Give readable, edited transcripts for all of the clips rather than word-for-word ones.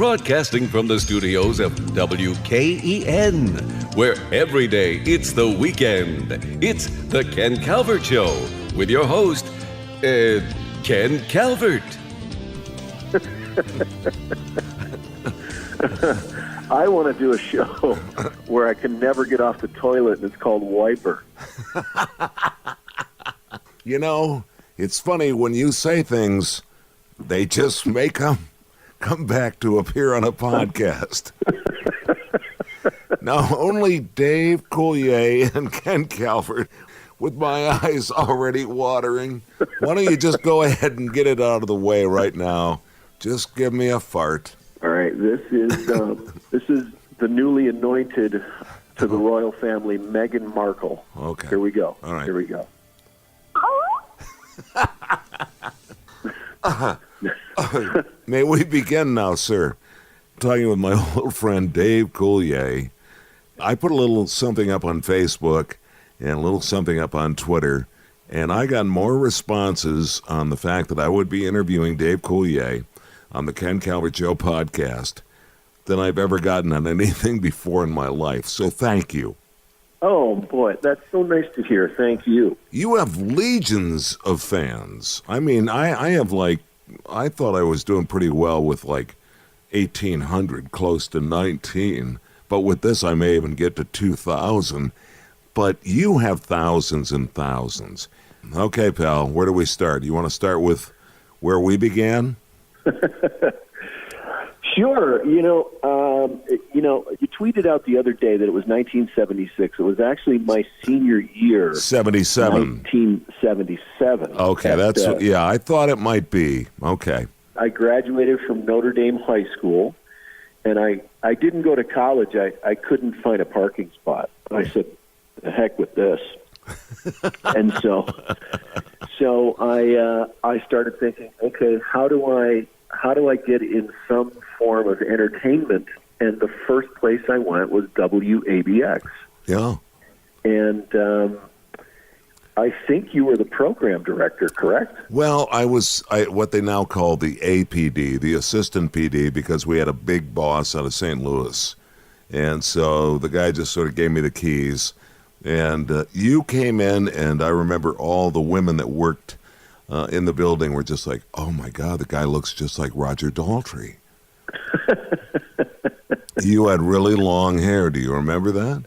broadcasting from the studios of WKEN, where every day it's the weekend. It's the Ken Calvert Show with your host, Ken Calvert. I want to do a show where I can never get off the toilet, and it's called Wiper. You know, it's funny when you say things, they just make them come back to appear on a podcast. Now, only Dave Coulier and Ken Calvert, with my eyes already watering. Why don't you just go ahead and get it out of the way right now? Just give me a fart. All right, this is the newly anointed to the royal family, Meghan Markle. Okay. Here we go. All right. Here we go. May we begin now, sir? Talking with my old friend Dave Coulier. I put a little something up on Facebook and a little something up on Twitter, and I got more responses on the fact that I would be interviewing Dave Coulier on the Ken Calvert Show podcast than I've ever gotten on anything before in my life. So thank you. Oh, boy, that's so nice to hear. Thank you. You have legions of fans. I mean, I thought I was doing pretty well with 1,800, close to 19. But with this, I may even get to 2,000. But you have thousands and thousands. Okay, pal, where do we start? You want to start with where we began? Sure. You tweeted out the other day that it was 1976. It was actually my senior year. 77. 1977. Okay, I thought it might be. Okay. I graduated from Notre Dame High School, and I didn't go to college. I couldn't find a parking spot. I said, the heck with this. And so I started thinking, okay, how do I get in some form of entertainment? And the first place I went was WABX. Yeah. And I think you were the program director, correct? Well, I was what they now call the APD, the assistant PD, because we had a big boss out of St. Louis. And so the guy just sort of gave me the keys. And you came in, and I remember all the women that worked in the building were just like, oh, my God, the guy looks just like Roger Daltrey. You had really long hair. Do you remember that?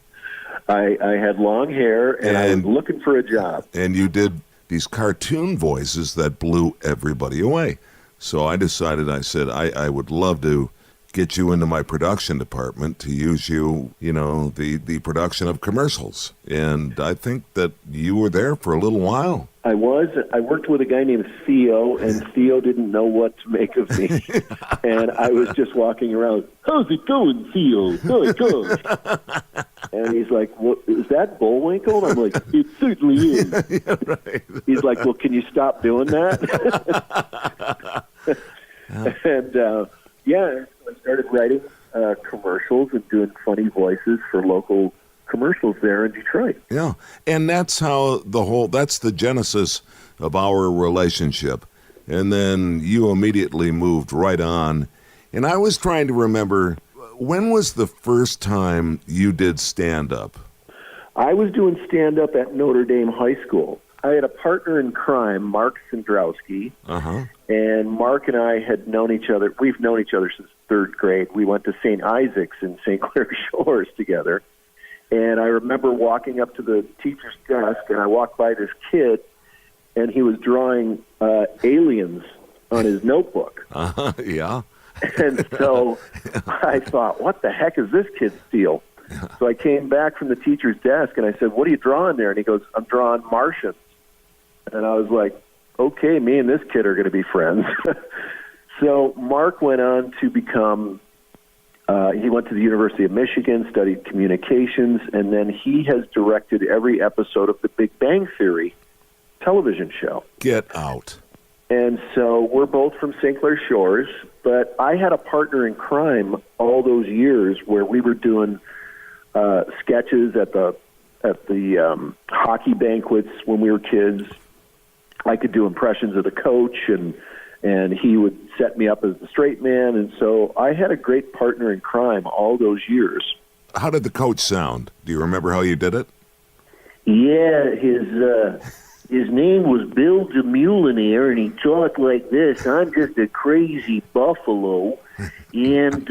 I had long hair, and I was looking for a job. And you did these cartoon voices that blew everybody away. So I decided, I said, I would love to get you into my production department to use you, the production of commercials. And I think that you were there for a little while. I worked with a guy named Theo, and Theo didn't know what to make of me. And I was just walking around, how's it going, Theo? Good. And he's like, well, is that Bullwinkle? And I'm like, it certainly is. Yeah, right. He's like, well, can you stop doing that? And, I started writing commercials and doing funny voices for local commercials there in Detroit. Yeah, and that's how that's the genesis of our relationship. And then you immediately moved right on. And I was trying to remember, when was the first time you did stand-up? I was doing stand-up at Notre Dame High School. I had a partner in crime, Mark Sandrowski, and Mark and I had known each other. We've known each other since third grade. We went to St. Isaac's in St. Clair Shores together. And I remember walking up to the teacher's desk, and I walked by this kid, and he was drawing aliens on his notebook. Yeah. And so I thought, what the heck is this kid's deal? So I came back from the teacher's desk, and I said, what are you drawing there? And he goes, I'm drawing Martians. And I was like, okay, me and this kid are going to be friends. So Mark went on to become, he went to the University of Michigan, studied communications, and then he has directed every episode of the Big Bang Theory television show. Get out. And so we're both from St. Clair Shores, but I had a partner in crime all those years where we were doing sketches at the hockey banquets when we were kids. I could do impressions of the coach and and he would set me up as the straight man. And so I had a great partner in crime all those years. How did the coach sound? Do you remember how you did it? Yeah, his name was Bill DeMulinaire, and he talked like this: "I'm just a crazy buffalo, and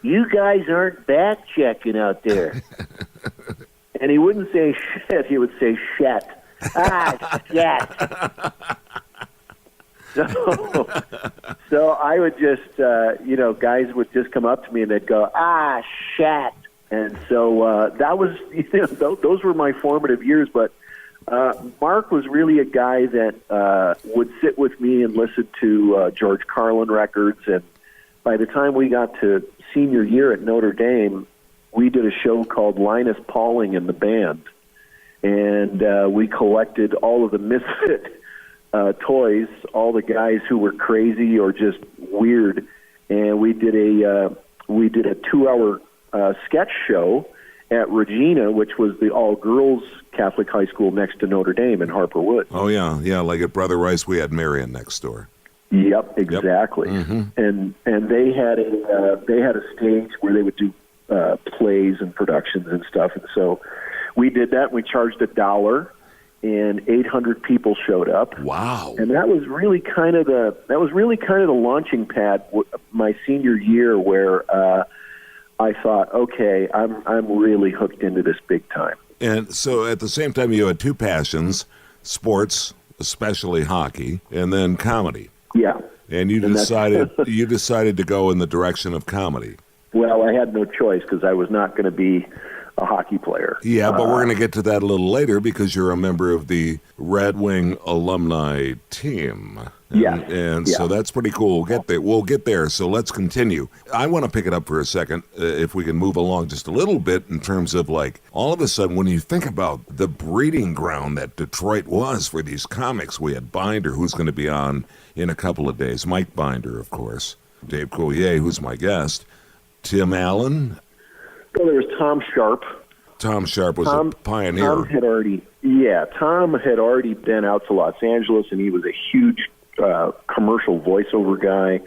you guys aren't back checking out there." And he wouldn't say shit; he would say shet. Ah, shet. So I would just, guys would just come up to me and they'd go, "Ah, shat." And so that was, those were my formative years. But Mark was really a guy that would sit with me and listen to George Carlin records. And by the time we got to senior year at Notre Dame, we did a show called Linus Pauling and the Band. And we collected all of the misfit toys, all the guys who were crazy or just weird. And we did a 2-hour sketch show at Regina, which was the all-girls Catholic high school next to Notre Dame in Harper Woods. Oh, yeah, like at Brother Rice, we had Marion next door. Yep, exactly. Yep. Mm-hmm. And they had a stage where they would do plays and productions and stuff. And so we did that. And we charged $1, and 800 people showed up. Wow! And that was really kind of the launching pad my senior year, where I thought, okay, I'm really hooked into this big time. And so at the same time, you had two passions: sports, especially hockey, and then comedy. Yeah. And you decided to go in the direction of comedy. Well, I had no choice because I was not going to be a hockey player. Yeah, but we're going to get to that a little later because you're a member of the Red Wing alumni team. And so that's pretty cool. We'll get there. So let's continue. I want to pick it up for a second, if we can move along just a little bit in terms of like all of a sudden when you think about the breeding ground that Detroit was for these comics. We had Binder, who's going to be on in a couple of days. Mike Binder, of course. Dave Coulier, who's my guest. Tim Allen. Well, there was Tom Sharp. Tom Sharp was a pioneer. Tom had already been out to Los Angeles, and he was a huge commercial voiceover guy,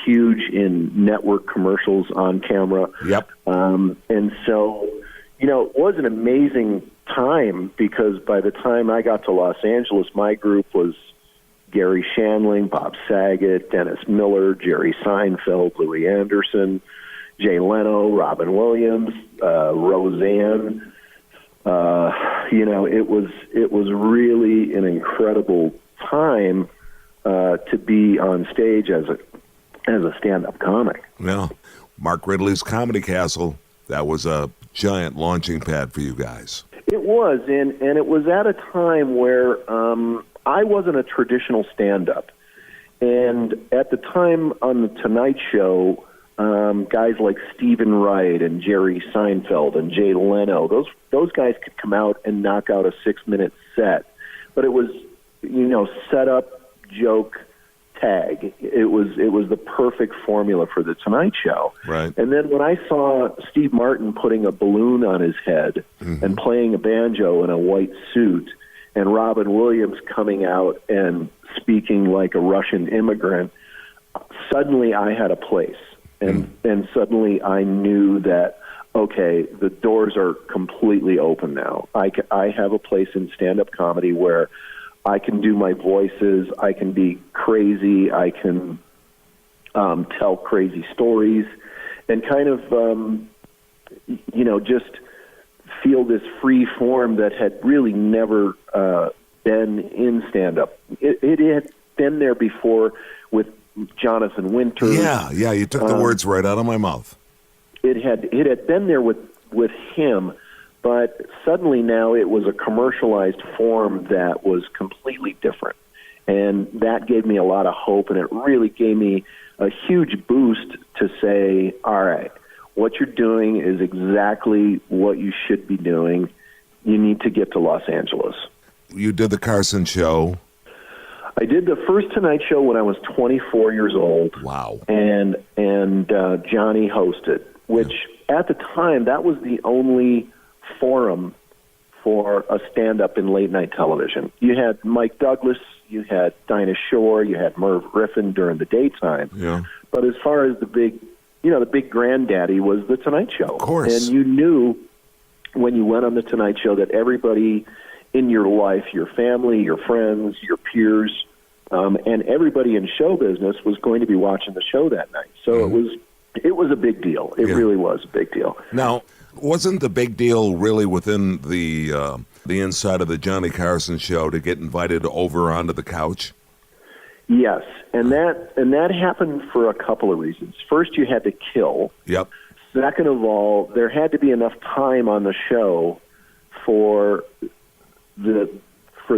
huge in network commercials on camera. Yep. And so, it was an amazing time because by the time I got to Los Angeles, my group was Gary Shandling, Bob Saget, Dennis Miller, Jerry Seinfeld, Louis Anderson, Jay Leno, Robin Williams, Roseanne. It was really an incredible time to be on stage as a stand-up comic. Well, Mark Ridley's Comedy Castle, that was a giant launching pad for you guys. It was, and it was at a time where I wasn't a traditional stand-up. And at the time on The Tonight Show, guys like Stephen Wright and Jerry Seinfeld and Jay Leno, those guys could come out and knock out a 6-minute set. But it was, set up, joke, tag. It was the perfect formula for The Tonight Show. Right. And then when I saw Steve Martin putting a balloon on his head and playing a banjo in a white suit, and Robin Williams coming out and speaking like a Russian immigrant, suddenly I had a place. And suddenly I knew that, okay, the doors are completely open now. I have a place in stand-up comedy where I can do my voices, I can be crazy, I can tell crazy stories, and kind of, just feel this free form that had really never been in stand-up. It had been there before with Jonathan Winters. Yeah, you took the words right out of my mouth. It had been there with him, but suddenly now it was a commercialized form that was completely different. And that gave me a lot of hope, and it really gave me a huge boost to say, all right, what you're doing is exactly what you should be doing. You need to get to Los Angeles. You did the Carson show. I did the first Tonight Show when I was 24 years old. Wow. And Johnny hosted, which at the time, that was the only forum for a stand-up in late-night television. You had Mike Douglas, you had Dinah Shore, you had Merv Griffin during the daytime. Yeah. But as far as the big granddaddy was The Tonight Show. Of course. And you knew when you went on The Tonight Show that everybody in your life, your family, your friends, your peers, and everybody in show business was going to be watching the show that night. So it was a big deal. It really was a big deal. Now, wasn't the big deal really within the inside of the Johnny Carson show to get invited over onto the couch? Yes, and that happened for a couple of reasons. First, you had to kill. Yep. Second of all, there had to be enough time on the show for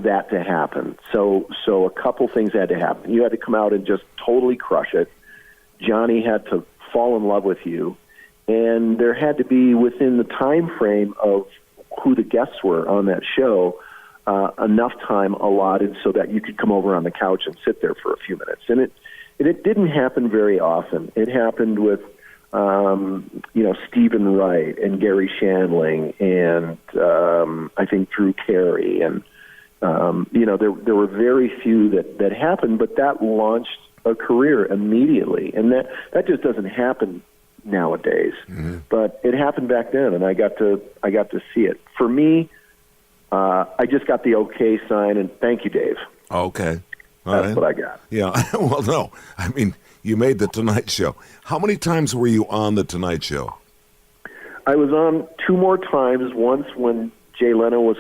that to happen. So a couple things had to happen. You had to come out and just totally crush it. Johnny had to fall in love with you, and there had to be within the time frame of who the guests were on that show, enough time allotted so that you could come over on the couch and sit there for a few minutes. And it didn't happen very often. It happened with Stephen Wright and Gary Shandling and I think Drew Carey, and there were very few that happened, but that launched a career immediately, and that just doesn't happen nowadays. Mm-hmm. But it happened back then, and I got to see it. For me, I just got the okay sign, and thank you, Dave. Okay. That's what I got. Yeah. Well, no. I mean, you made The Tonight Show. How many times were you on The Tonight Show? I was on 2 more times, once when Jay Leno was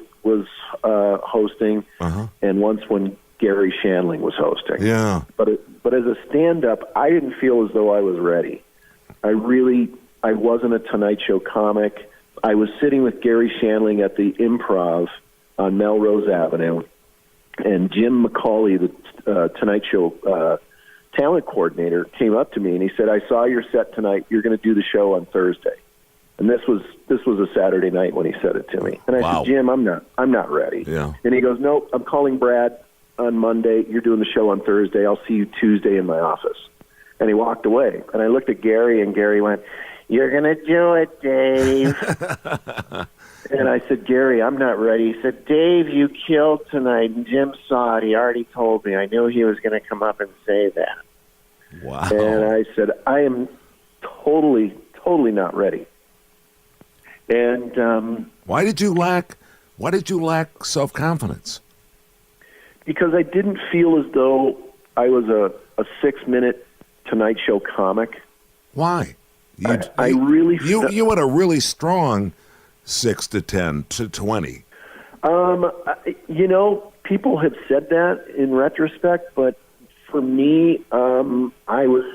hosting, and once when Gary Shandling was hosting. Yeah. But as a stand-up, I didn't feel as though I was ready. I wasn't a Tonight Show comic. I was sitting with Gary Shandling at the Improv on Melrose Avenue, and Jim McCauley, the Tonight Show talent coordinator, came up to me and he said, "I saw your set tonight. You're going to do the show on Thursday." And this was a Saturday night when he said it to me. And I said, "Jim, I'm not ready." Yeah. And he goes, "Nope, I'm calling Brad on Monday. You're doing the show on Thursday. I'll see you Tuesday in my office." And he walked away. And I looked at Gary, and Gary went, "You're going to do it, Dave." And I said, "Gary, I'm not ready." He said, "Dave, you killed tonight, and Jim saw it. He already told me. I knew he was going to come up and say that." Wow. And I said, "I am totally, totally not ready." And why did you lack self-confidence? Because I didn't feel as though I was a 6-minute Tonight Show comic. Why? I really you had a really strong 6 to 10 to 20. People have said that in retrospect, but for me, I was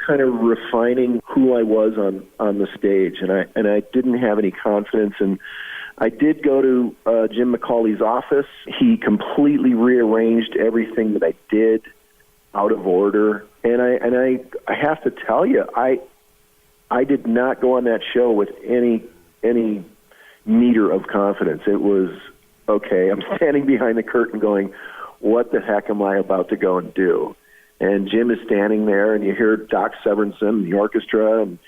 kind of refining who I was on the stage, and I didn't have any confidence. And I did go to Jim McCauley's office. He completely rearranged everything that I did out of order, and I have to tell you, I did not go on that show with any meter of confidence. It was, okay, I'm standing behind the curtain going, what the heck am I about to go and do? And Jim is standing there, and you hear Doc Severinsen and the orchestra, and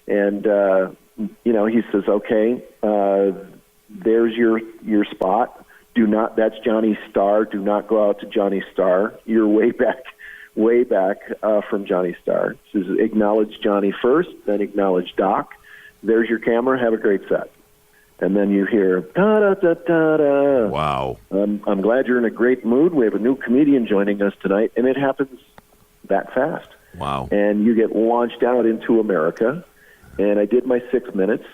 he says, "Okay, there's your spot. That's Johnny Starr. Do not go out to Johnny Starr. You're way back from Johnny Starr." He says, "Acknowledge Johnny first, then acknowledge Doc. There's your camera. Have a great set." And then you hear, da da da da da. Wow. I'm glad you're in a great mood. We have a new comedian joining us tonight, and it happens that fast. Wow. And you get launched out into America. And I did my 6 minutes,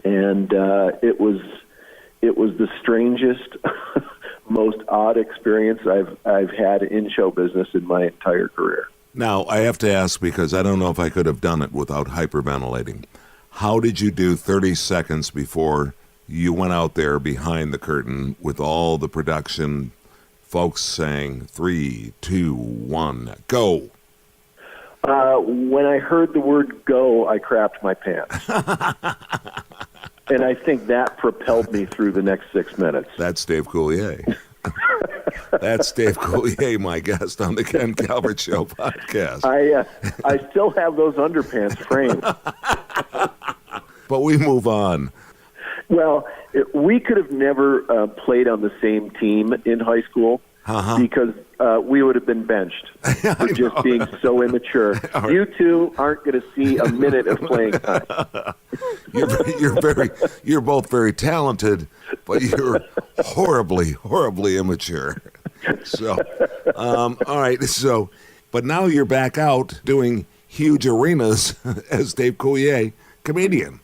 and it was the strangest, most odd experience I've had in show business in my entire career. Now, I have to ask, because I don't know if I could have done it without hyperventilating. How did you do 30 seconds before you went out there behind the curtain with all the production folks saying 3, 2, 1, go? When I heard the word go, I crapped my pants. And I think that propelled me through the next 6 minutes. That's Dave Coulier. That's Dave Coulier, my guest on the Ken Calvert Show podcast. I still have those underpants framed. But we move on. Well, we could have never played on the same team in high school. because we would have been benched for just being so immature. Right. You two aren't going to see a minute of playing time. You're both very talented, but you're horribly immature. So, all right. So, but now you're back out doing huge arenas as Dave Coulier, comedian.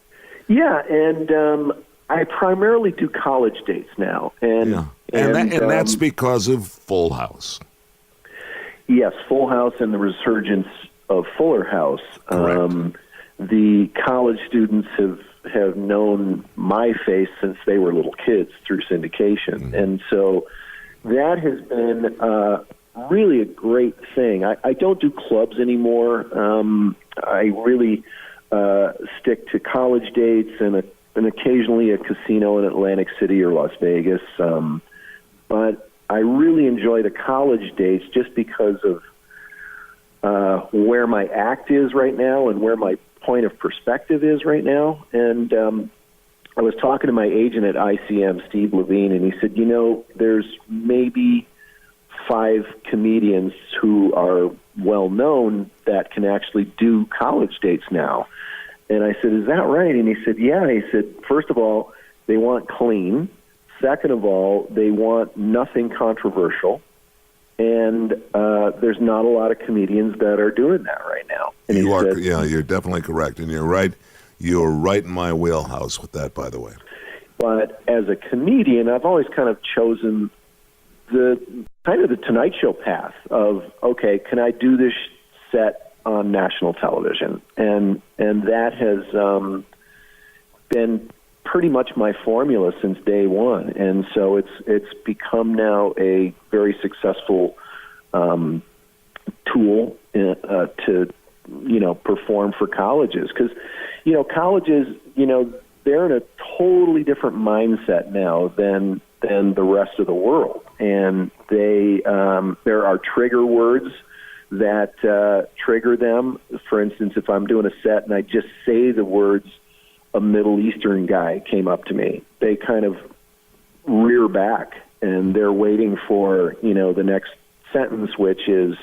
Yeah, and I primarily do college dates now, and that's because of Full House. Yes, Full House and the resurgence of Fuller House. The college students have known my face since they were little kids through syndication, and so that has been really a great thing. I don't do clubs anymore. I really stick to college dates and occasionally a casino in Atlantic City or Las Vegas. But I really enjoy the college dates just because of where my act is right now and where my point of perspective is right now. And I was talking to my agent at ICM, Steve Levine, and he said, there's maybe 5 comedians who are well-known that can actually do college dates now. And I said, is that right? And he said, yeah. He said, first of all, they want clean. Second of all, they want nothing controversial. And there's not a lot of comedians that are doing that right now. And you're definitely correct. And you're right. You're right in my wheelhouse with that, by the way. But as a comedian, I've always kind of chosen the Tonight Show path of, okay, can I do this set on national television? And that has been pretty much my formula since day one. And so it's become now a very successful tool to perform for colleges, because colleges they're in a totally different mindset now than the rest of the world, and there are trigger words that trigger them. For instance, if I'm doing a set and I just say the words, a Middle Eastern guy came up to me, they kind of rear back and they're waiting for the next sentence, which is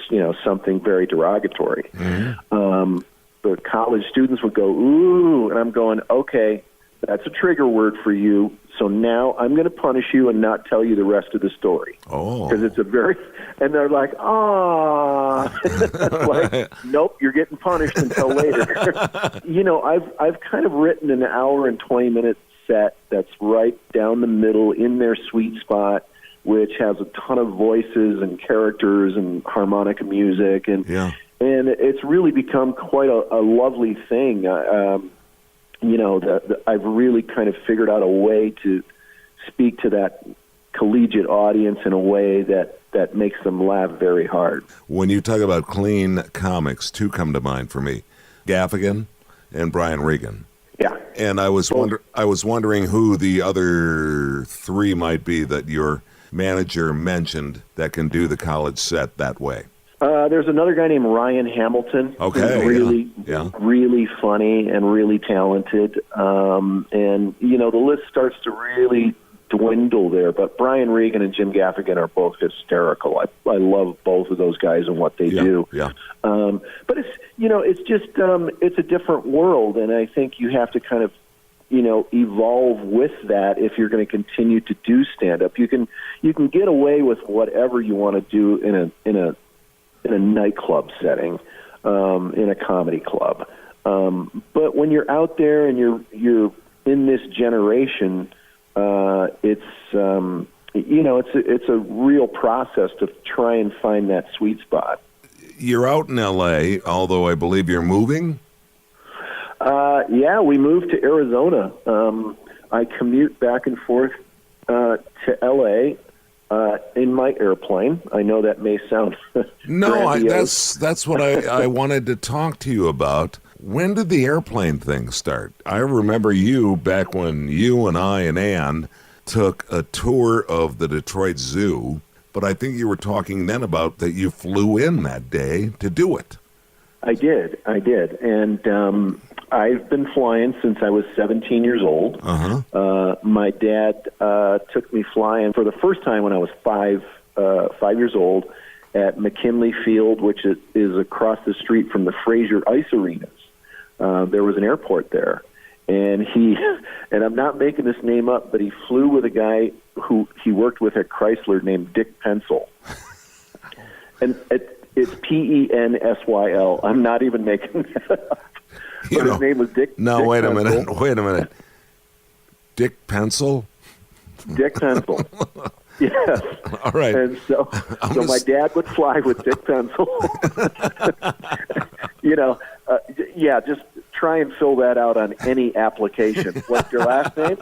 something very derogatory. Mm-hmm. The college students would go, ooh, and I'm going, okay, that's a trigger word for you. So now I'm going to punish you and not tell you the rest of the story. Oh, because it's and they're like, like, nope, you're getting punished until later. I've kind of written an hour and 20-minute set that's right down the middle in their sweet spot, which has a ton of voices and characters and harmonica music, and it's really become quite a lovely thing. I've really kind of figured out a way to speak to that collegiate audience in a way that makes them laugh very hard. When you talk about clean comics, 2 come to mind for me: Gaffigan and Brian Regan. Yeah. And I was wondering who the other 3 might be that your manager mentioned that can do the college set that way. There's another guy named Ryan Hamilton. Okay. Who's really funny and really talented. And the list starts to really dwindle there. But Brian Regan and Jim Gaffigan are both hysterical. I love both of those guys and what they do. Yeah. But it's just it's a different world, and I think you have to kind of evolve with that if you're going to continue to do stand-up. You can get away with whatever you want to do in a nightclub setting, in a comedy club. But when you're out there and you're in this generation, it's a real process to try and find that sweet spot. You're out in L.A., although I believe you're moving? Yeah, we moved to Arizona. I commute back and forth to L.A., in my airplane. I know that may sound no, that's what I wanted to talk to you about. When did the airplane thing start? I remember you back when you and I and Ann took a tour of the Detroit Zoo, but I think you were talking then about that you flew in that day to do it. I did. And I've been flying since I was 17 years old. Uh-huh. My dad took me flying for the first time when I was 5 5 years old, at McKinley Field, which is across the street from the Fraser Ice Arenas. There was an airport there. And and I'm not making this name up, but he flew with a guy who he worked with at Chrysler named Dick Pencil. And it's Pensyl. I'm not even making that up. But his name was Dick. No, Dick wait a Pencil. minute. Wait a minute. Dick Pencil? Dick Pencil. Yes. All right. And so my dad would fly with Dick Pencil. Just try and fill that out on any application. What's your last name?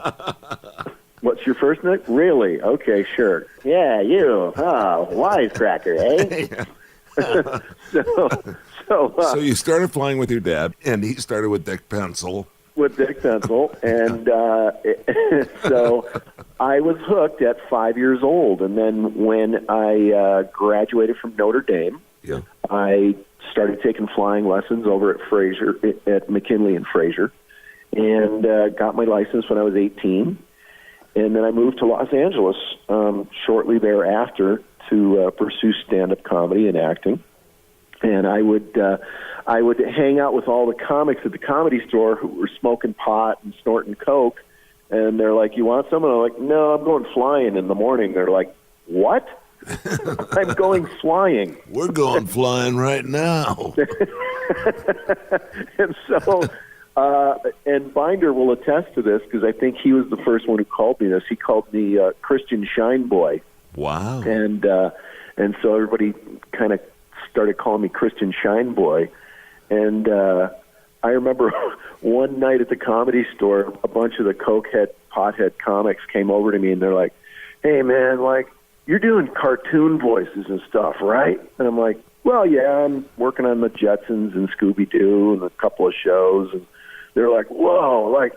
What's your first name? Really? Okay, sure. Yeah, you. Oh, wisecracker, eh? So you started flying with your dad, and he started with Dick Pencil. With Dick Pencil, and so I was hooked at 5 years old. And then when I graduated from Notre Dame, I started taking flying lessons over at Fraser, at McKinley and Fraser, and got my license when I was 18. And then I moved to Los Angeles shortly thereafter to pursue stand-up comedy and acting. And I would hang out with all the comics at the Comedy Store who were smoking pot and snorting coke. And they're like, "You want some?" And I'm like, "No, I'm going flying in the morning." They're like, "What?" "I'm going flying." We're going flying right now. And so, and Binder will attest to this because I think he was the first one who called me this. He called me Christian Shine Boy. Wow. And so everybody kind of started calling me Christian Shine Boy. And I remember one night at the Comedy Store, a bunch of the cokehead, pothead comics came over to me, and they're like, "Hey, man, like, you're doing cartoon voices and stuff, right?" And I'm like, "Well, yeah, I'm working on the Jetsons and Scooby-Doo and a couple of shows." And they're like, "Whoa, like,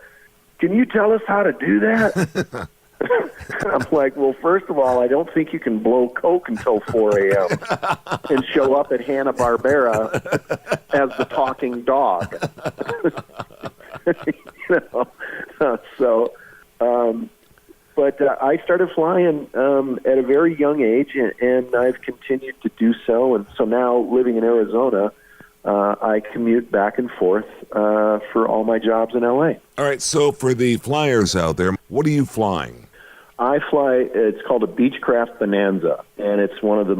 can you tell us how to do that?" I'm like, "Well, first of all, I don't think you can blow coke until 4 a.m. and show up at Hanna-Barbera as the talking dog." But I started flying at a very young age, and I've continued to do so. And so now, living in Arizona, I commute back and forth for all my jobs in L.A. All right, so for the flyers out there, what are you flying? I fly, it's called a Beechcraft Bonanza, and it's one of the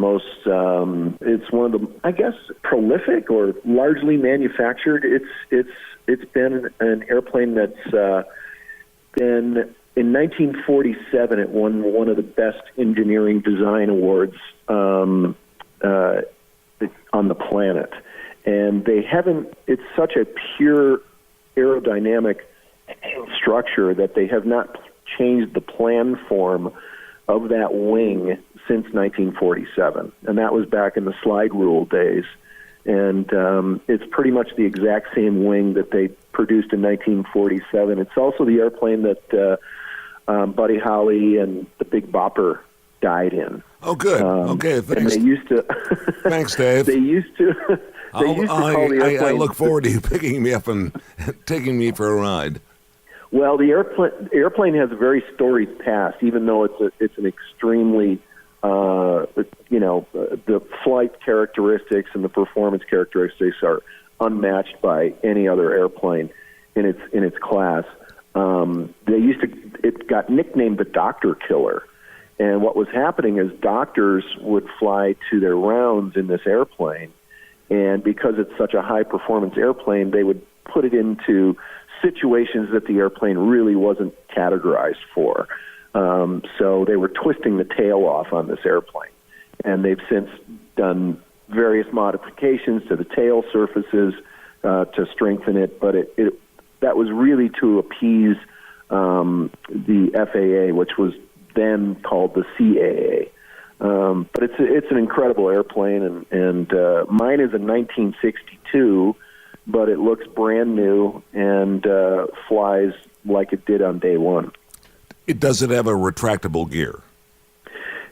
I guess, prolific or largely manufactured. It's been an airplane that's been, in 1947, it won one of the best engineering design awards on the planet. And it's such a pure aerodynamic structure that they have not changed the plan form of that wing since 1947. And that was back in the slide rule days. And it's pretty much the exact same wing that they produced in 1947. It's also the airplane that Buddy Holly and the Big Bopper died in. Oh, good. Okay, thanks. And they used to... Thanks, Dave. They used to call the airplane... I look forward to you picking me up and taking me for a ride. Well, the airplane has a very storied past, even though it's an extremely, the flight characteristics and the performance characteristics are unmatched by any other airplane in its class. It got nicknamed the Doctor Killer, and what was happening is doctors would fly to their rounds in this airplane, and because it's such a high performance airplane, they would put it into situations that the airplane really wasn't categorized for. So they were twisting the tail off on this airplane. And they've since done various modifications to the tail surfaces to strengthen it. But that was really to appease the FAA, which was then called the CAA. But it's an incredible airplane, and mine is a 1962, but it looks brand new and flies like it did on day one. Does it have a retractable gear?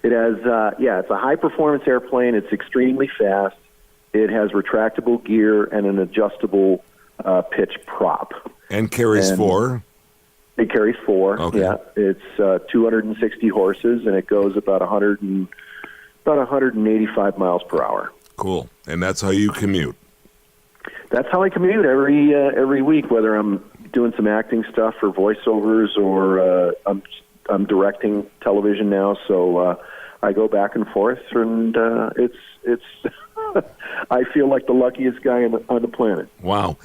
It has, it's a high-performance airplane. It's extremely fast. It has retractable gear and an adjustable pitch prop. And carries 4? It carries 4, okay. yeah. It's 260 horses, and it goes about 120 About 185 miles per hour. Cool. And that's how you commute. That's how I commute every week, whether I'm doing some acting stuff for voiceovers or I'm directing television now. So I go back and forth, and it's I feel like the luckiest guy on the planet. Wow.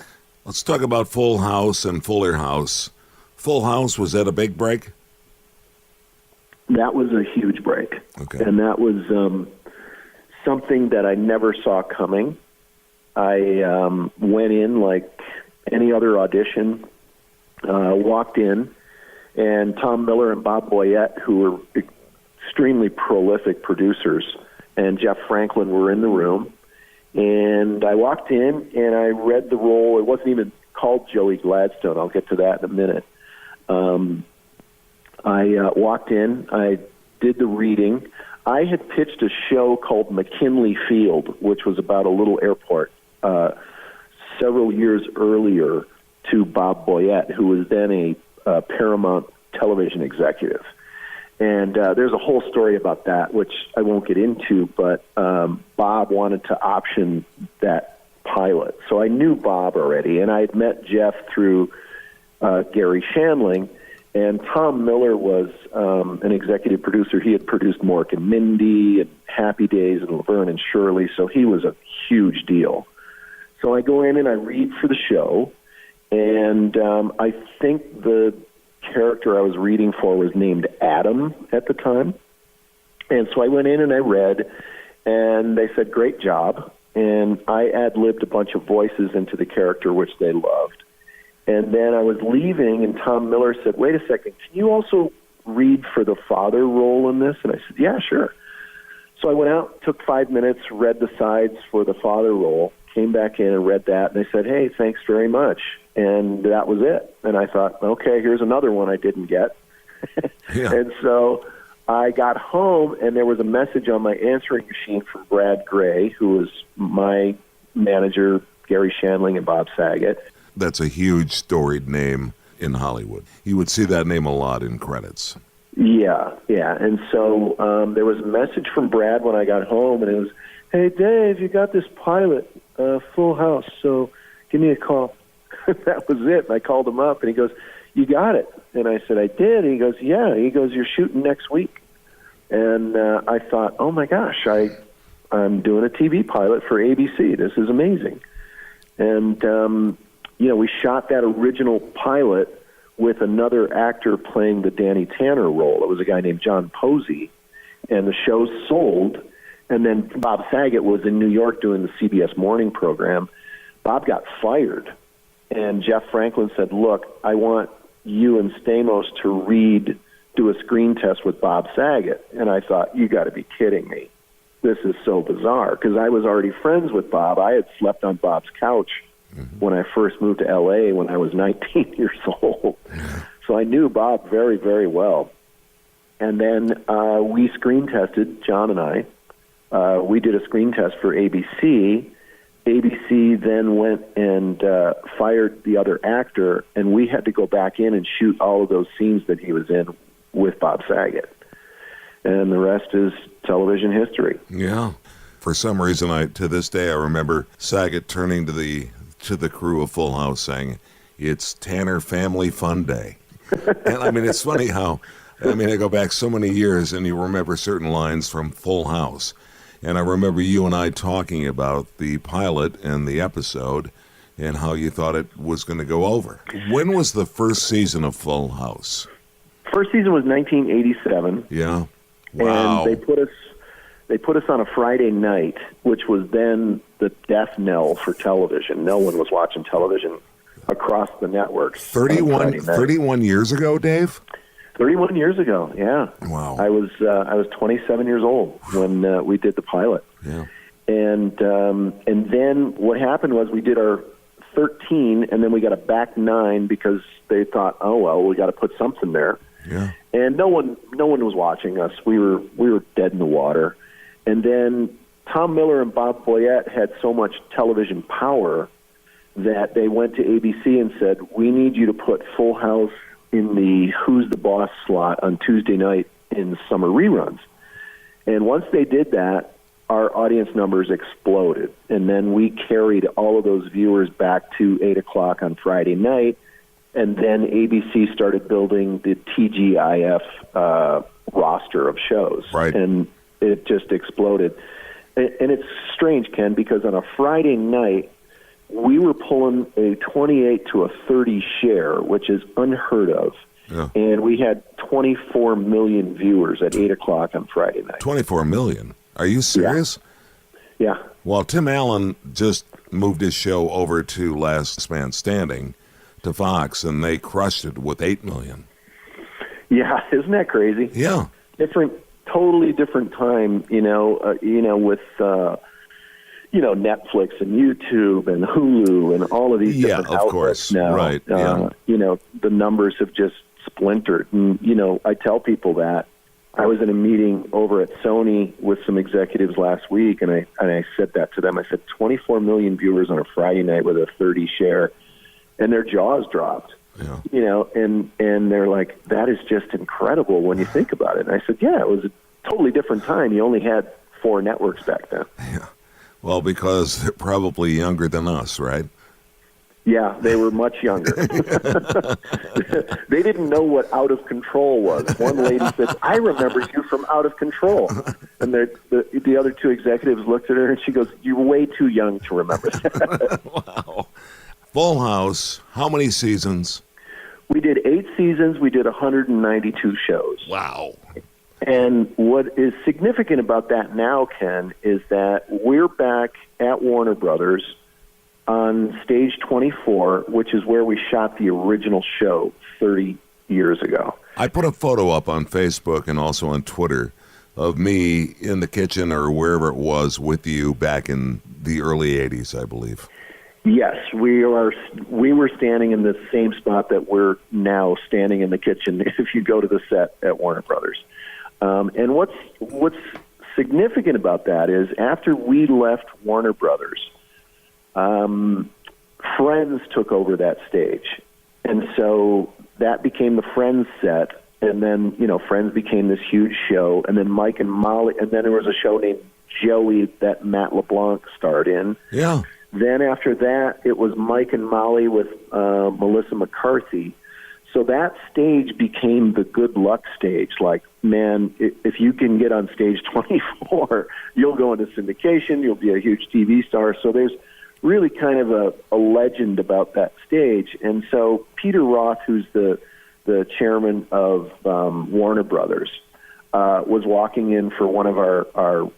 Let's talk about Full House and Fuller House. Full House, was that a big break? That was a huge break. Okay. And that was something that I never saw coming. I went in like any other audition, walked in, and Tom Miller and Bob Boyette, who were extremely prolific producers, and Jeff Franklin were in the room. And I walked in, and I read the role. It wasn't even called Joey Gladstone. I'll get to that in a minute. I walked in. I did the reading. I had pitched a show called McKinley Field, which was about a little airport, several years earlier to Bob Boyette, who was then a Paramount television executive. And there's a whole story about that, which I won't get into, but Bob wanted to option that pilot. So I knew Bob already, and I had met Jeff through Gary Shandling, and Tom Miller was an executive producer. He had produced Mork and Mindy and Happy Days and Laverne and Shirley, so he was a huge deal. So I go in and I read for the show, and I think the character I was reading for was named Adam at the time. And so I went in and I read, and they said, great job. And I ad-libbed a bunch of voices into the character, which they loved. And then I was leaving, and Tom Miller said, wait a second, can you also read for the father role in this? And I said, yeah, sure. So I went out, took 5 minutes, read the sides for the father role, came back in and read that, and they said, hey, thanks very much. And that was it. And I thought, okay, here's another one I didn't get. Yeah. And so I got home, and there was a message on my answering machine from Brad Gray, who was my manager, Gary Shandling and Bob Saget. That's a huge storied name in Hollywood. You would see that name a lot in credits. Yeah. And so there was a message from Brad when I got home, and it was, hey, Dave, you got this pilot, Full House, so give me a call. That was it. And I called him up, and he goes, you got it. And I said, I did. And he goes, yeah. He goes, you're shooting next week. And I thought, oh, my gosh, I'm doing a TV pilot for ABC. This is amazing. And, we shot that original pilot with another actor playing the Danny Tanner role. It was a guy named John Posey. And the show sold. And then Bob Saget was in New York doing the CBS morning program. Bob got fired. And Jeff Franklin said, look, I want you and Stamos to do a screen test with Bob Saget. And I thought, you got to be kidding me. This is so bizarre, because I was already friends with Bob. I had slept on Bob's couch when I first moved to L.A. when I was 19 years old. So I knew Bob very, very well. And then we screen tested, John and I. We did a screen test for ABC. ABC then went and fired the other actor, and we had to go back in and shoot all of those scenes that he was in with Bob Saget. And the rest is television history. Yeah. For some reason, to this day, I remember Saget turning to the crew of Full House saying, it's Tanner Family Fun Day. And I mean, it's funny how, I go back so many years and you remember certain lines from Full House. And I remember you and I talking about the pilot and the episode and how you thought it was going to go over. When was the first season of Full House? First season was 1987. Yeah. Wow. And they put us on a Friday night, which was then the death knell for television. No one was watching television across the networks. 31 years ago, Dave? 31 years ago, yeah. Wow. I was 27 years old when we did the pilot. Yeah. And then what happened was we did our 13, and then we got a back 9 because they thought, oh well, we got to put something there. Yeah. And no one was watching us. We were dead in the water. And then Tom Miller and Bob Boyette had so much television power that they went to ABC and said, we need you to put Full House in the Who's the Boss slot on Tuesday night in summer reruns. And once they did that, our audience numbers exploded. And then we carried all of those viewers back to 8 o'clock on Friday night. And then ABC started building the TGIF roster of shows. Right. And it just exploded. And it's strange, Ken, because on a Friday night, we were pulling a 28 to a 30 share, which is unheard of. Yeah. And we had 24 million viewers at 8 o'clock on Friday night. 24 million? Are you serious? Yeah. Well, Tim Allen just moved his show over to Last Man Standing to Fox, and they crushed it with 8 million. Yeah, isn't that crazy? Yeah. Totally different time, with Netflix and YouTube and Hulu and all of these different outlets course. now. Right. The numbers have just splintered. And, I tell people that. I was in a meeting over at Sony with some executives last week, and I said that to them. I said, 24 million viewers on a Friday night with a 30 share, and their jaws dropped. Yeah. And they're like, that is just incredible when you think about it. And I said, yeah, it was a totally different time. You only had 4 networks back then. Yeah. Well, because they're probably younger than us, right? Yeah, they were much younger. They didn't know what Out of Control was. One lady said, I remember you from Out of Control. And the other 2 executives looked at her, and she goes, you're way too young to remember that. Wow. Full House, how many seasons? We did 8 seasons. We did 192 shows. Wow. And what is significant about that now, Ken, is that we're back at Warner Brothers on stage 24, which is where we shot the original show 30 years ago. I put a photo up on Facebook and also on Twitter of me in the kitchen or wherever it was with you back in the early 80s, I believe. Yes, we were standing in the same spot that we're now standing in the kitchen if you go to the set at Warner Brothers. And what's significant about that is after we left Warner Brothers, Friends took over that stage. And so that became the Friends set. And then, Friends became this huge show. And then Mike and Molly, and then there was a show named Joey that Matt LeBlanc starred in. Yeah. Then after that, it was Mike and Molly with Melissa McCarthy. So that stage became the good luck stage. Like, man, if you can get on stage 24, you'll go into syndication, you'll be a huge TV star. So there's really kind of a legend about that stage. And so Peter Roth, who's the chairman of Warner Brothers, was walking in for one of our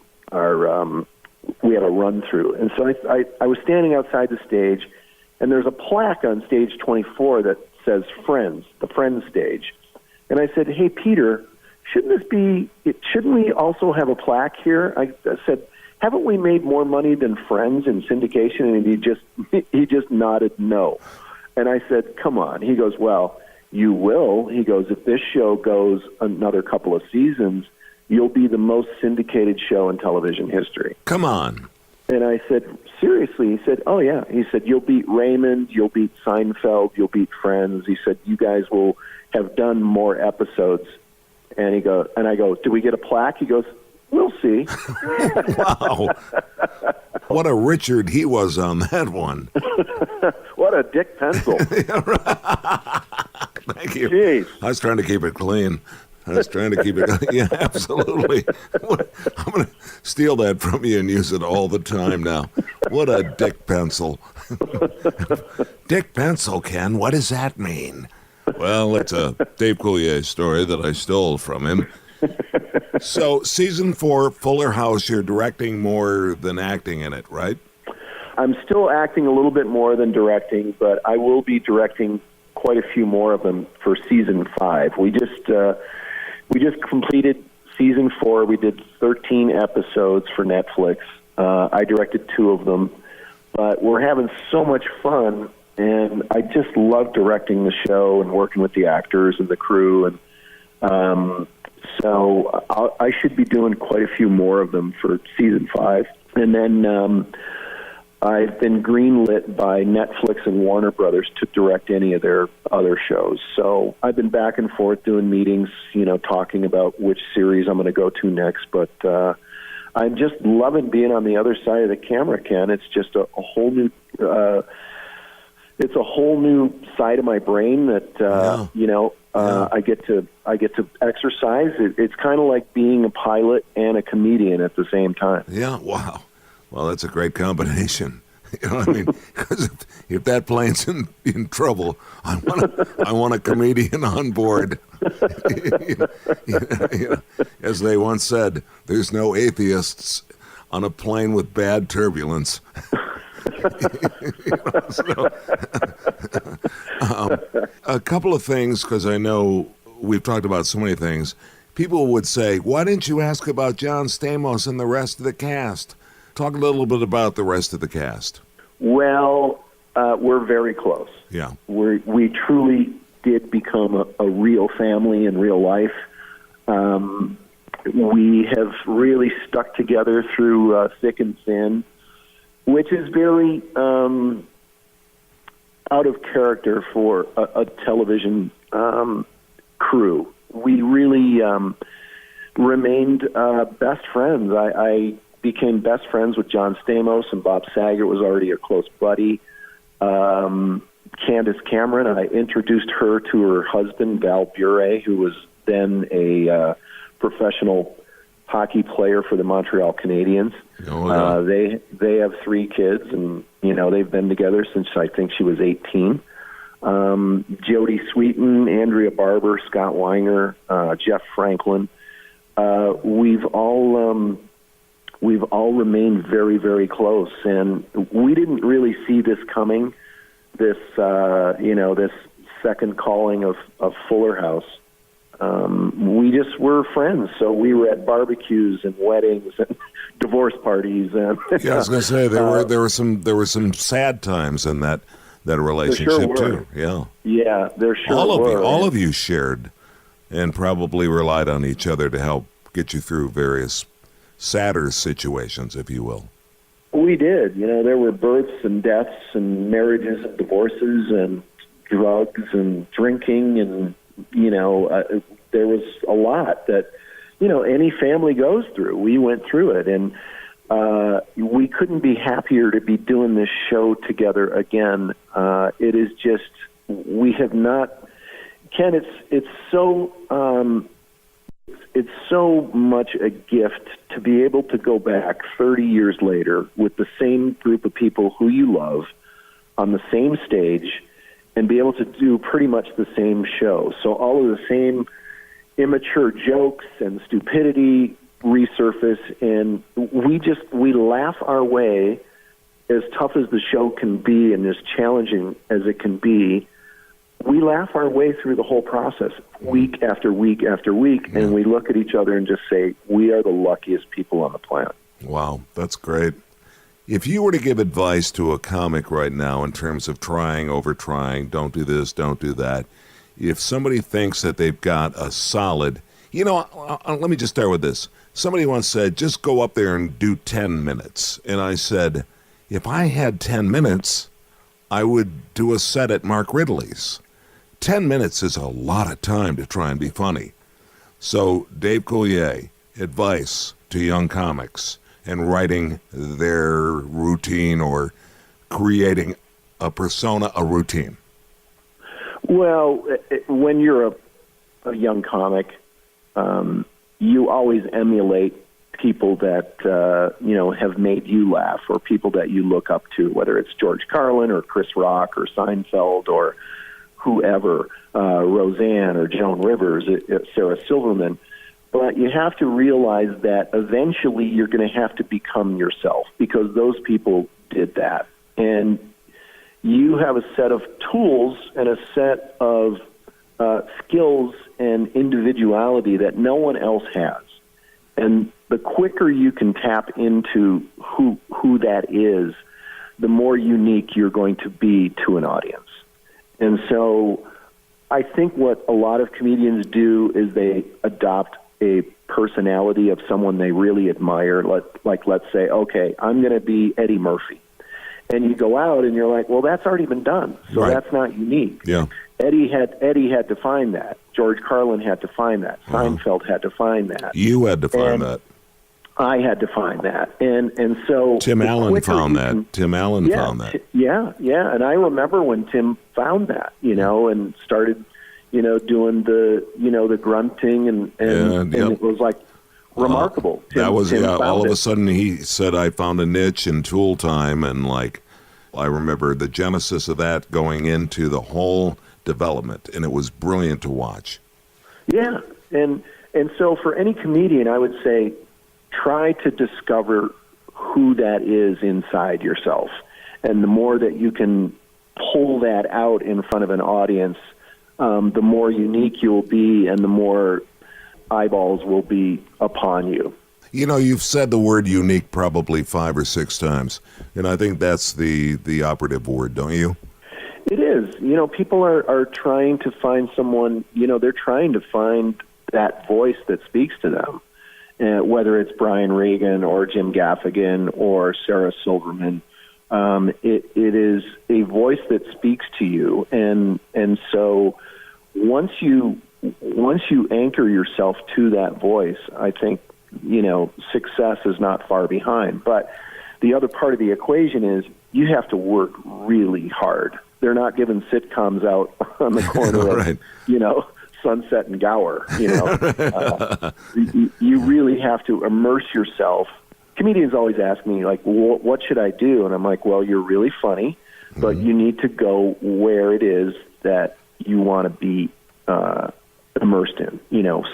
we had a run-through. And so I was standing outside the stage, and there's a plaque on stage 24 that says Friends, the Friends stage. And I said, hey, Peter, shouldn't we also have a plaque here? I said, haven't we made more money than Friends in syndication? And he just nodded no. And I said, come on. He goes, well, you will. He goes, if this show goes another couple of seasons, you'll be the most syndicated show in television history. Come on. And I said, seriously? He said, oh, yeah. He said, you'll beat Raymond, you'll beat Seinfeld, you'll beat Friends. He said, you guys will have done more episodes. And I go, do we get a plaque? He goes, we'll see. Wow. What a Richard he was on that one. What a Dick Pencil. Thank you. Jeez. I was trying to keep it clean. Yeah, absolutely. I'm going to steal that from you and use it all the time now. What a Dick Pencil. Dick Pencil, Ken, what does that mean? Well, it's a Dave Coulier story that I stole from him. So, season 4, Fuller House, you're directing more than acting in it, right? I'm still acting a little bit more than directing, but I will be directing quite a few more of them for season 5. We just completed season 4. We did 13 episodes for Netflix. I directed 2 of them, but we're having so much fun, and I just love directing the show and working with the actors and the crew, and so I should be doing quite a few more of them for season 5. And then I've been greenlit by Netflix and Warner Brothers to direct any of their other shows. So I've been back and forth doing meetings, talking about which series I'm going to go to next. But I'm just loving being on the other side of the camera, Ken. It's just a whole new it's a whole new side of my brain that I get to exercise. It's kind of like being a pilot and a comedian at the same time. Yeah, wow. Well, that's a great combination. You know what I mean? Because if that plane's in trouble, I want a comedian on board. As they once said, there's no atheists on a plane with bad turbulence. A couple of things, because I know we've talked about so many things. People would say, why didn't you ask about John Stamos and the rest of the cast? Talk a little bit about the rest of the cast. Well, we're very close. Yeah. We truly did become a real family in real life. We have really stuck together through thick and thin, which is very out of character for a television crew. We really remained best friends. I became best friends with John Stamos, and Bob Saget was already a close buddy. Candace Cameron, I introduced her to her husband, Val Bure, who was then a professional hockey player for the Montreal Canadiens. Oh, yeah. They have 3 kids, and they've been together since I think she was 18. Jodie Sweetin, Andrea Barber, Scott Weinger, Jeff Franklin. We've all remained very, very close, and we didn't really see this coming. This this second calling of Fuller House. We just were friends, so we were at barbecues and weddings and divorce parties. And yeah, I was going to say there were some sad times in that relationship too. Yeah, there sure were. All of you shared, and probably relied on each other to help get you through various sadder situations, if you will. We did. There were births and deaths and marriages and divorces and drugs and drinking, and there was a lot that any family goes through. We went through it, and we couldn't be happier to be doing this show together again. It is just, we have not, Ken, it's so much a gift to be able to go back 30 years later with the same group of people who you love on the same stage and be able to do pretty much the same show. So all of the same immature jokes and stupidity resurface, and we laugh our way, as tough as the show can be and as challenging as it can be. We laugh our way through the whole process week after week after week, and we look at each other and just say, we are the luckiest people on the planet. Wow, that's great. If you were to give advice to a comic right now in terms of trying over trying, don't do this, don't do that, if somebody thinks that they've got a solid, let me just start with this. Somebody once said, just go up there and do 10 minutes. And I said, if I had 10 minutes, I would do a set at Mark Ridley's. 10 minutes is a lot of time to try and be funny. So, Dave Coulier, advice to young comics and writing their routine or creating a persona, a routine. Well, when you're a young comic, you always emulate people that have made you laugh, or people that you look up to, whether it's George Carlin or Chris Rock or Seinfeld or whoever, Roseanne or Joan Rivers, Sarah Silverman. But you have to realize that eventually you're going to have to become yourself, because those people did that. And you have a set of tools and a set of skills and individuality that no one else has. And the quicker you can tap into who that is, the more unique you're going to be to an audience. And so I think what a lot of comedians do is they adopt a personality of someone they really admire. Like let's say, okay, I'm going to be Eddie Murphy. And you go out and you're like, well, that's already been done, so Right. that's not unique. Yeah. Eddie had to find that. George Carlin had to find that. Seinfeld had to find that. You had to find And that. I had to find that. And so Tim the Allen quicker found you that. can- Tim Allen found that. Yeah. And I remember when Tim found that, and started, doing the grunting and yep. it was like remarkable. That was, Tim all found of a it. sudden he said, I found a niche in Tool Time, and I remember the genesis of that going into the whole development, and it was brilliant to watch. Yeah, and so for any comedian, I would say try to discover who that is inside yourself, and the more that you can pull that out in front of an audience, the more unique you'll be, and the more eyeballs will be upon you. You've said the word unique probably 5 or 6 times, and I think that's the operative word, don't you? It is. People are trying to find someone, they're trying to find that voice that speaks to them, whether it's Brian Regan or Jim Gaffigan or Sarah Silverman. It is a voice that speaks to you, and so once you anchor yourself to that voice, I think success is not far behind. But the other part of the equation is you have to work really hard. They're not giving sitcoms out on the corner Right. of, Sunset and Gower. You really have to immerse yourself. Comedians always ask me, like, what should I do? And I'm like, well, you're really funny, but you need to go where it is that you want to be immersed in.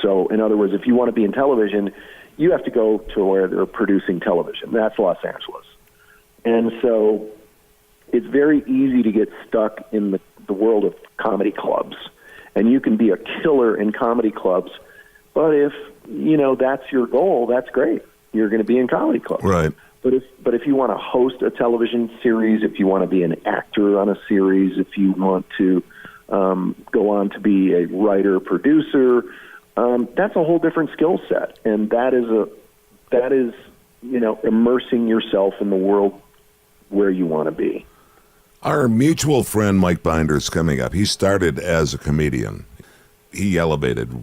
So in other words, if you want to be in television, you have to go to where they're producing television. That's Los Angeles. And so it's very easy to get stuck in the world of comedy clubs. And you can be a killer in comedy clubs, but if, that's your goal, that's great. You're going to be in comedy clubs. Right. But if you want to host a television series, if you want to be an actor on a series, if you want to go on to be a writer, producer, that's a whole different skill set. And that is immersing yourself in the world where you want to be. Our mutual friend Mike Binder is coming up. He started as a comedian. He elevated,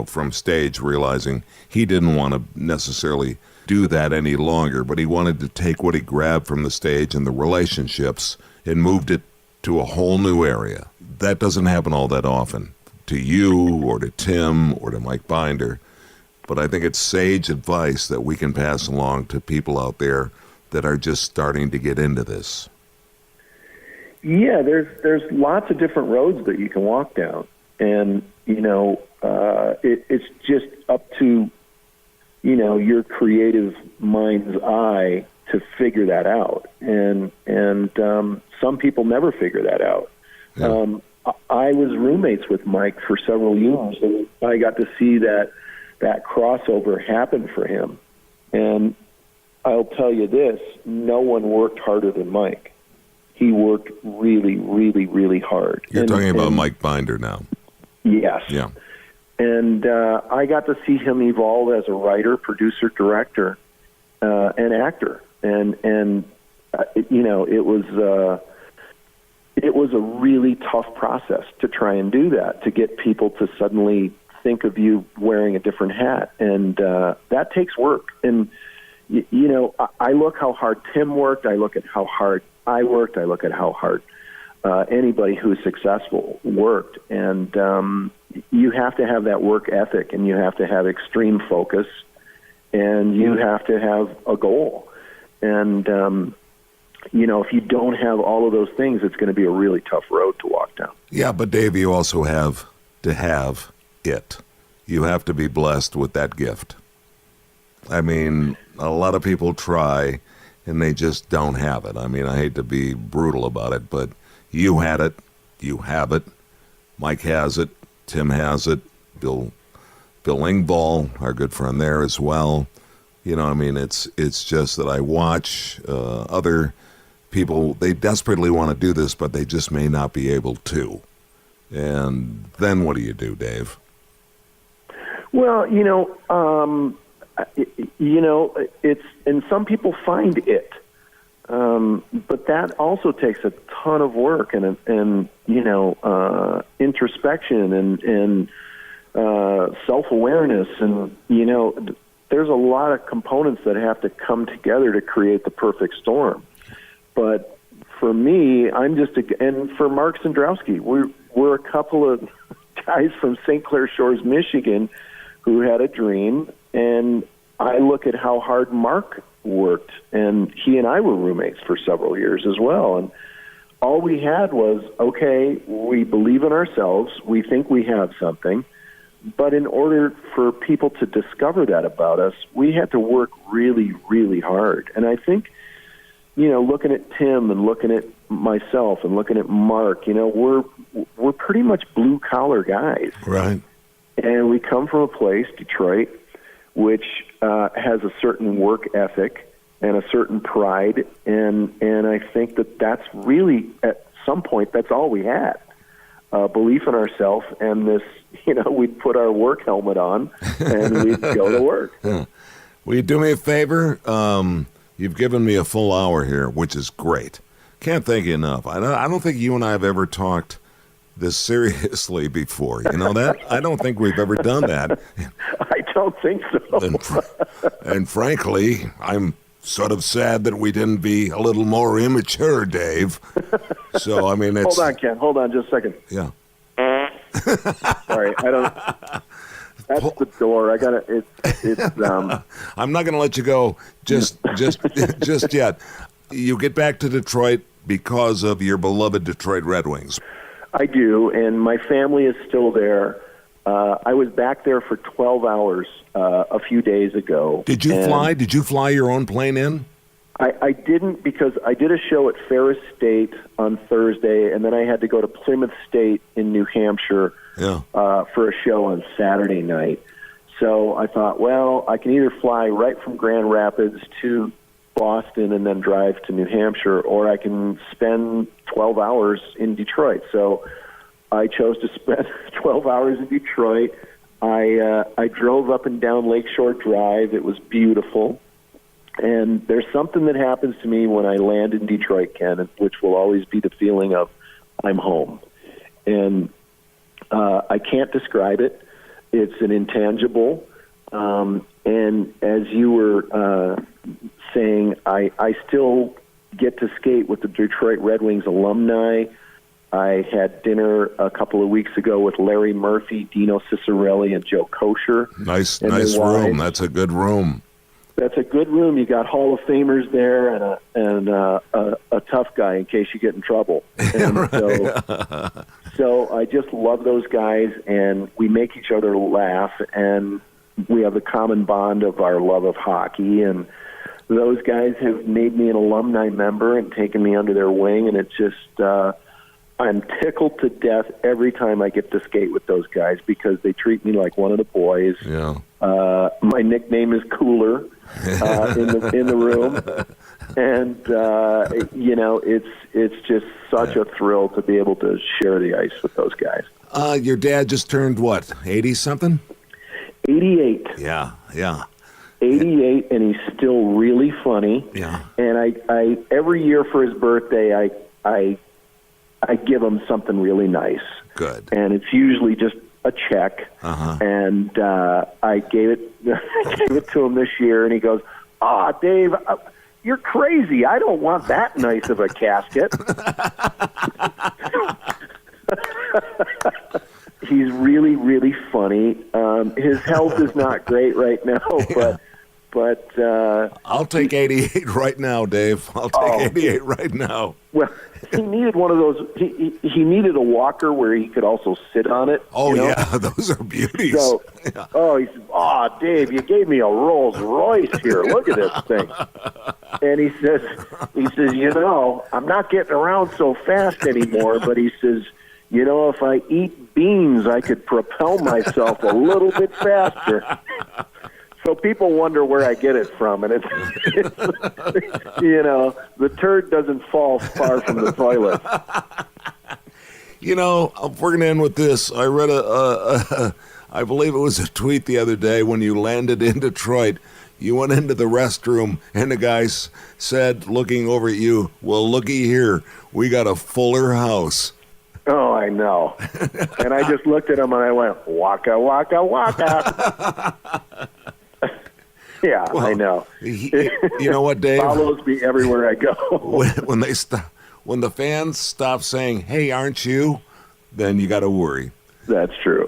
from stage, realizing he didn't want to necessarily do that any longer, but he wanted to take what he grabbed from the stage and the relationships and moved it to a whole new area. That doesn't happen all that often to you or to Tim or to Mike Binder, but I think it's sage advice that we can pass along to people out there that are just starting to get into this. Yeah, there's lots of different roads that you can walk down, and it's just up to your creative mind's eye to figure that out, and some people never figure that out. Yeah. I was roommates with Mike for several years, and I got to see that crossover happen for him. And I'll tell you this, no one worked harder than Mike. He worked really, really, really hard. You're talking about Mike Binder now. Yes. Yeah. And I got to see him evolve as a writer, producer, director, and actor. And it was a really tough process to try and do that, to get people to suddenly think of you wearing a different hat. And that takes work. And, I look how hard Tim worked. I look at how hard I worked. I look at how hard anybody who's successful worked. And you have to have that work ethic, and you have to have extreme focus, and you have to have a goal. And, if you don't have all of those things, it's going to be a really tough road to walk down. Yeah, but Dave, you also have to have it. You have to be blessed with that gift. I mean, a lot of people try, and they just don't have it. I mean, I hate to be brutal about it, but you had it. You have it. Mike has it. Tim has it. Bill Engvall, our good friend there as well. It's just that I watch other people, they desperately want to do this, but they just may not be able to. And then what do you do, Dave? Well, it's, and some people find it. But that also takes a ton of work and introspection and self-awareness. And, there's a lot of components that have to come together to create the perfect storm. But for me, and for Mark Sandrowski, we're a couple of guys from St. Clair Shores, Michigan, who had a dream, and I look at how hard Mark worked, and he and I were roommates for several years as well. And all we had was, okay, we believe in ourselves, we think we have something, but in order for people to discover that about us, we had to work really, really hard. And I think, looking at Tim and looking at myself and looking at Mark, we're pretty much blue-collar guys. Right. And we come from a place, Detroit, which has a certain work ethic and a certain pride, and I think that's really, at some point, that's all we had. Belief in ourselves, and this, we'd put our work helmet on, and we'd go to work. Yeah. Will you do me a favor? You've given me a full hour here, which is great. Can't thank you enough. I don't think you and I have ever talked this seriously before. You know that? I don't think we've ever done that. I don't think so. And frankly, I'm sort of sad that we didn't be a little more immature, Dave. So, I mean, it's... Hold on, Ken. Hold on just a second. Yeah. Sorry, I don't... That's the door. I gotta... It's I'm not gonna let you go just yet. You get back to Detroit because of your beloved Detroit Red Wings. I do, and my family is still there. I was back there for 12 hours a few days ago. Did you fly? Did you fly your own plane in? I didn't, because I did a show at Ferris State on Thursday, and then I had to go to Plymouth State in New Hampshire for a show on Saturday night. So I thought, well, I can either fly right from Grand Rapids to Boston and then drive to New Hampshire, or I can spend 12 hours in Detroit. So I chose to spend 12 hours in Detroit. I drove up and down Lakeshore Drive. It was beautiful. And there's something that happens to me when I land in Detroit, Ken, which will always be the feeling of I'm home. And I can't describe it. It's an intangible. And as you were saying, I still get to skate with the Detroit Red Wings alumni. I had dinner a couple of weeks ago with Larry Murphy, Dino Ciccarelli, and Joe Kosher. Nice room. That's a good room. That's a good room. You got Hall of Famers there and a tough guy in case you get in trouble. And so I just love those guys, and we make each other laugh, and we have the common bond of our love of hockey. And those guys have made me an alumni member and taken me under their wing, and it's just I'm tickled to death every time I get to skate with those guys because they treat me like one of the boys. Yeah. My nickname is Cooler in the room, and it's just such a thrill to be able to share the ice with those guys. Your dad just turned what, 80-something? 88. Yeah. 88, and he's still really funny. Yeah. And I every year for his birthday, I give him something really nice. Good. And it's usually just a check. Uh-huh. And I gave it to him this year, and he goes, Dave, you're crazy. I don't want that nice of a casket. He's really, really funny. His health is not great right now, but I'll take 88 right now, Dave. I'll take 88 right now. Well, he needed one of those. He needed a walker where he could also sit on it. Oh, yeah, those are beauties. So, he says, Dave, you gave me a Rolls Royce here. Look at this thing. And he says, I'm not getting around so fast anymore. But he says, if I eat beans, I could propel myself a little bit faster. So people wonder where I get it from, and it's the turd doesn't fall far from the toilet. We're going to end with this. I read I believe it was a tweet the other day when you landed in Detroit. you went into the restroom and the guy said, looking over at you, well, looky here, we got a fuller house. Oh, I know. And I just looked at him and I went, waka, waka, waka. Yeah, well, I know. You know what, Dave? Follows me everywhere I go. when the fans stop saying, hey, aren't you? Then you got to worry. That's true.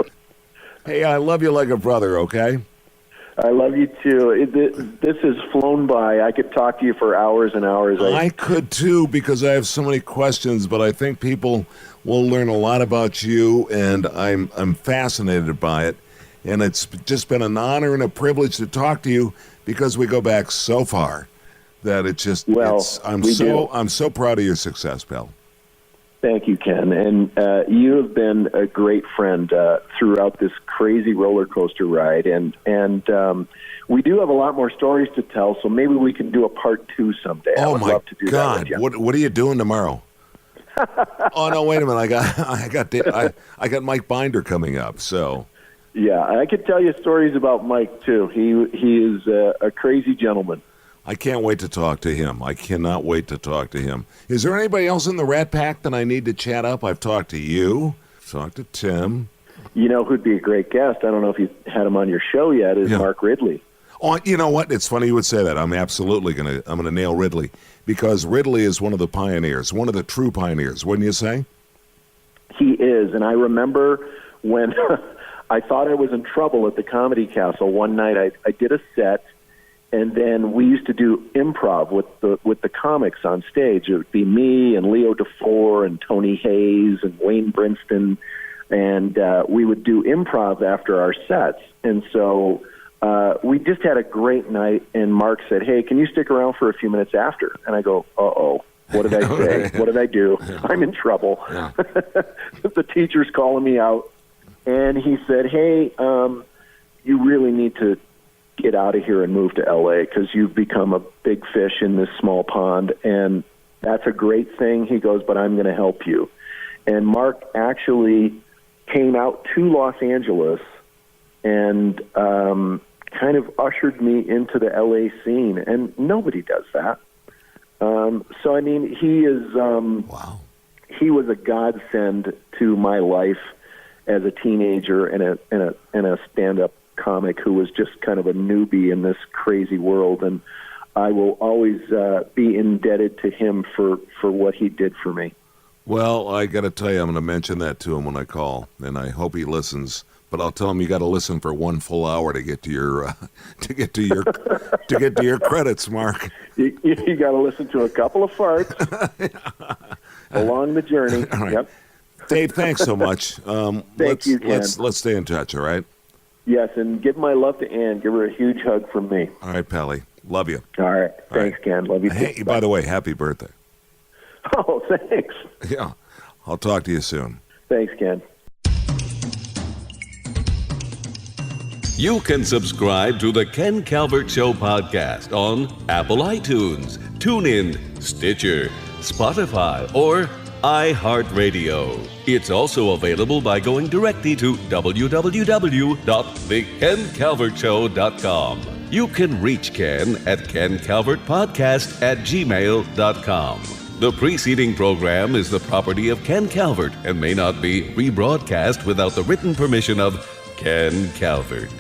Hey, I love you like a brother, okay? I love you too. This has flown by. I could talk to you for hours and hours. I could too, because I have so many questions, but I think people will learn a lot about you, and I'm fascinated by it. And it's just been an honor and a privilege to talk to you, because we go back so far that it's just, I'm so proud of your success, pal. Thank you, Ken. And you have been a great friend throughout this crazy roller coaster ride. And we do have a lot more stories to tell, so maybe we can do a part 2 someday. I would love to do that with you. What are you doing tomorrow? Oh, no, wait a minute. I got Mike Binder coming up, so... Yeah, I could tell you stories about Mike, too. He is a crazy gentleman. I can't wait to talk to him. I cannot wait to talk to him. Is there anybody else in the Rat Pack that I need to chat up? I've talked to you, talked to Tim. You know who'd be a great guest? I don't know if you had him on your show yet, is Mark Ridley. Oh, you know what? It's funny you would say that. I'm absolutely going to nail Ridley, because Ridley is one of the pioneers, one of the true pioneers, wouldn't you say? He is, and I remember when... I thought I was in trouble at the Comedy Castle one night. I did a set, and then we used to do improv with the comics on stage. It would be me and Leo DeFore and Tony Hayes and Wayne Brinston, and we would do improv after our sets. And so we just had a great night, and Mark said, hey, can you stick around for a few minutes after? And I go, uh-oh. What did I say? What did I do? I'm in trouble. Yeah. The teacher's calling me out. And he said, hey, you really need to get out of here and move to L.A. because you've become a big fish in this small pond, and that's a great thing. He goes, but I'm going to help you. And Mark actually came out to Los Angeles and kind of ushered me into the L.A. scene, and nobody does that. So, I mean, he is wow. He was a godsend to my life as a teenager and a stand-up comic who was just kind of a newbie in this crazy world, and I will always be indebted to him for what he did for me. Well, I got to tell you, I'm going to mention that to him when I call, and I hope he listens. But I'll tell him you got to listen for 1 full hour to get to your to get to your credits, Mark. You got to listen to a couple of farts along the journey. Right. Yep. Dave, thanks so much. Thank you, Ken. Let's stay in touch, all right? Yes, and give my love to Ann. Give her a huge hug from me. All right, Pally. Love you. All right. Thanks, Ken. Love you too. Hey, by the way, happy birthday. Oh, thanks. Yeah. I'll talk to you soon. Thanks, Ken. You can subscribe to the Ken Calvert Show podcast on Apple iTunes, TuneIn, Stitcher, Spotify, or iHeartRadio. It's also available by going directly to www.thekencalvertshow.com. You can reach Ken at kencalvertpodcast@gmail.com. The preceding program is the property of Ken Calvert and may not be rebroadcast without the written permission of Ken Calvert.